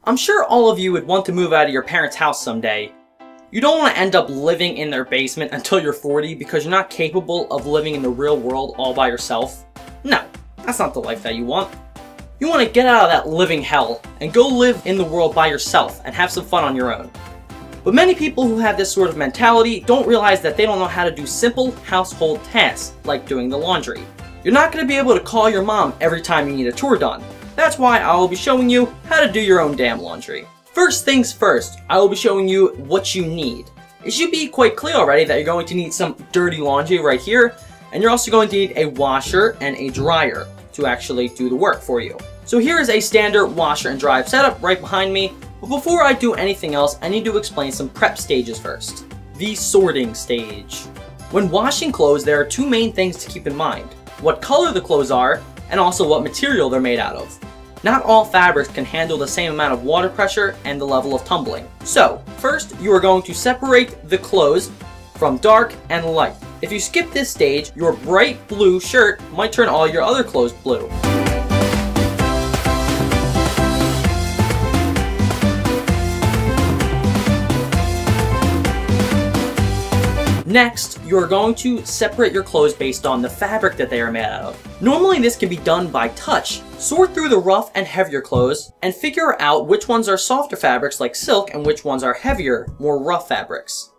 I'm sure all of you would want to move out of your parents' house someday. You don't want to end up living in their basement until you're 40 because you're not capable of living in the real world all by yourself. No, that's not the life that you want. You want to get out of that living hell and go live in the world by yourself and have some fun on your own. But many people who have this sort of mentality don't realize that they don't know how to do simple household tasks like doing the laundry. You're not going to be able to call your mom every time you need a chore done. That's why I will be showing you how to do your own damn laundry. First things first, I will be showing you what you need. It should be quite clear already that you're going to need some dirty laundry right here, and you're also going to need a washer and a dryer to actually do the work for you. So here is a standard washer and dryer setup right behind me, but before I do anything else, I need to explain some prep stages first. The sorting stage. When washing clothes, there are two main things to keep in mind: what color the clothes are, and also what material they're made out of. Not all fabrics can handle the same amount of water pressure and the level of tumbling. So, first you are going to separate the clothes from dark and light. If you skip this stage, your bright blue shirt might turn all your other clothes blue. Next, you're going to separate your clothes based on the fabric that they are made out of. Normally this can be done by touch. Sort through the rough and heavier clothes and figure out which ones are softer fabrics like silk and which ones are heavier, more rough fabrics.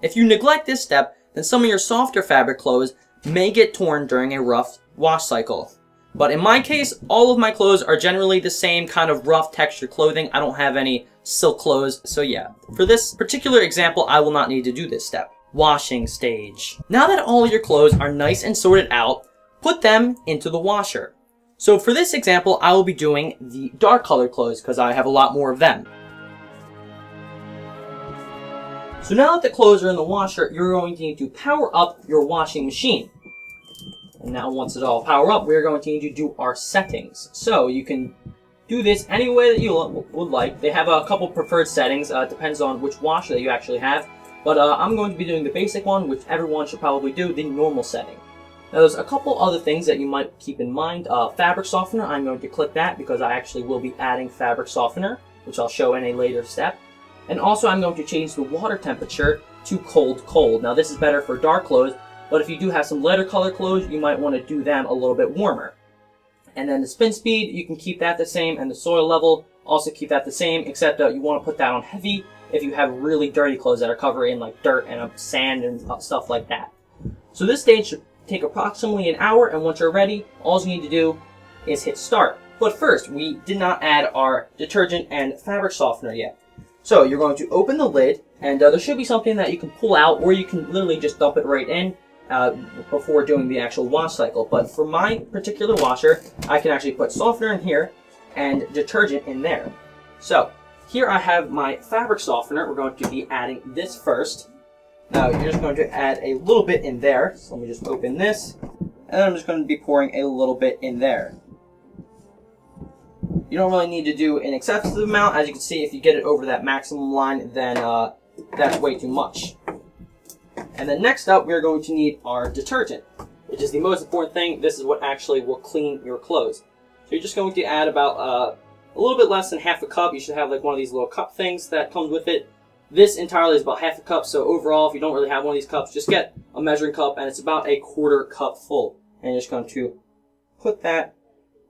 If you neglect this step, then some of your softer fabric clothes may get torn during a rough wash cycle. But in my case, all of my clothes are generally the same kind of rough textured clothing. I don't have any silk clothes, so yeah. For this particular example, I will not need to do this step. Washing stage. Now that all your clothes are nice and sorted out, put them into the washer. So for this example, I will be doing the dark colored clothes because I have a lot more of them. So now that the clothes are in the washer, you're going to need to power up your washing machine. And now once it's all powered up, we're going to need to do our settings. So you can do this any way that you would like. They have a couple preferred settings, depends on which washer that you actually have. But I'm going to be doing the basic one, which everyone should probably do, the normal setting. Now there's a couple other things that you might keep in mind. Fabric softener, I'm going to click that because I actually will be adding fabric softener, which I'll show in a later step. And also I'm going to change the water temperature to cold. Now this is better for dark clothes, but if you do have some lighter color clothes, you might want to do them a little bit warmer. And then the spin speed, you can keep that the same, and the soil level, also keep that the same, except you want to put that on heavy if you have really dirty clothes that are covered in like dirt and sand and stuff like that. So this stage should take approximately an hour, and once you're ready, all you need to do is hit start. But first, we did not add our detergent and fabric softener yet. So you're going to open the lid, and there should be something that you can pull out, or you can literally just dump it right in before doing the actual wash cycle. But for my particular washer, I can actually put softener in here and detergent in there. So here I have my fabric softener. We're going to be adding this first. Now you're just going to add a little bit in there. So let me just open this, and then I'm just going to be pouring a little bit in there. You don't really need to do an excessive amount. As you can see, if you get it over that maximum line, then that's way too much. And then next up, we're going to need our detergent, which is the most important thing. This is what actually will clean your clothes. So you're just going to add about a little bit less than half a cup. You should have like one of these little cup things that comes with it. This entirely is about half a cup, so overall, if you don't really have one of these cups, just get a measuring cup, and it's about a quarter cup full. And you're just going to put that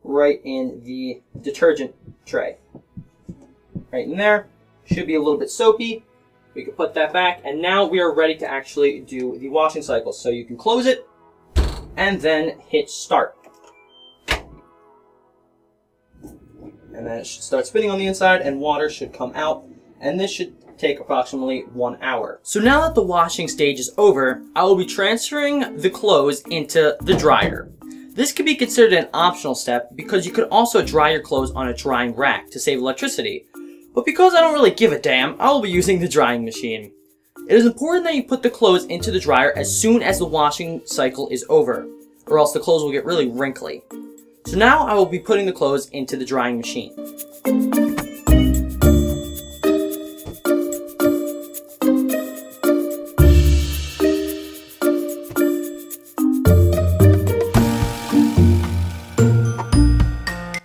right in the detergent tray. Right in there. Should be a little bit soapy. We can put that back, and now we are ready to actually do the washing cycle. So you can close it, and then hit start. And then it should start spinning on the inside, and water should come out, and this should take approximately 1 hour. So now that the washing stage is over, I will be transferring the clothes into the dryer. This could be considered an optional step because you could also dry your clothes on a drying rack to save electricity. But because I don't really give a damn, I will be using the drying machine. It is important that you put the clothes into the dryer as soon as the washing cycle is over, or else the clothes will get really wrinkly. So now I will be putting the clothes into the drying machine.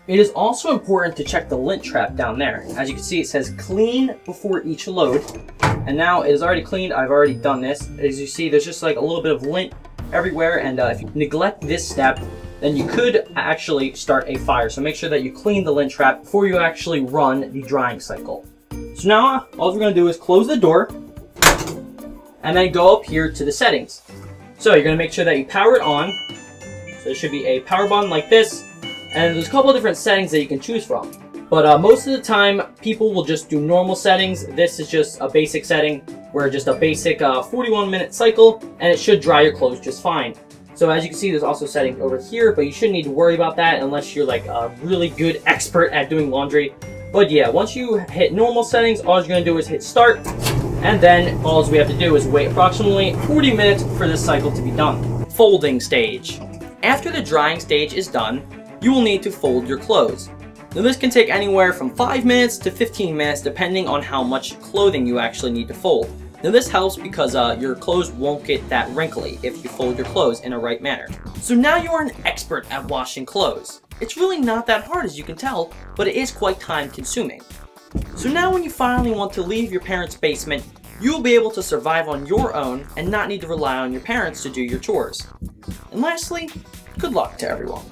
It is also important to check the lint trap down there. As you can see, it says clean before each load. And now it is already cleaned. I've already done this. As you see, there's just like a little bit of lint everywhere. And if you neglect this step, then you could actually start a fire. So make sure that you clean the lint trap before you actually run the drying cycle. So now all we're going to do is close the door and then go up here to the settings. So you're going to make sure that you power it on. So there should be a power button like this. And there's a couple of different settings that you can choose from. But most of the time, people will just do normal settings. This is just a basic setting where just a basic 41-minute cycle, and it should dry your clothes just fine. So as you can see, there's also settings over here, but you shouldn't need to worry about that unless you're like a really good expert at doing laundry. But yeah, once you hit normal settings, all you're going to do is hit start, and then all we have to do is wait approximately 40 minutes for this cycle to be done. Folding stage. After the drying stage is done, you will need to fold your clothes. Now this can take anywhere from 5 minutes to 15 minutes depending on how much clothing you actually need to fold. Now this helps because your clothes won't get that wrinkly if you fold your clothes in a right manner. So now you are an expert at washing clothes. It's really not that hard as you can tell, but it is quite time consuming. So now when you finally want to leave your parents' basement, you will be able to survive on your own and not need to rely on your parents to do your chores. And lastly, good luck to everyone.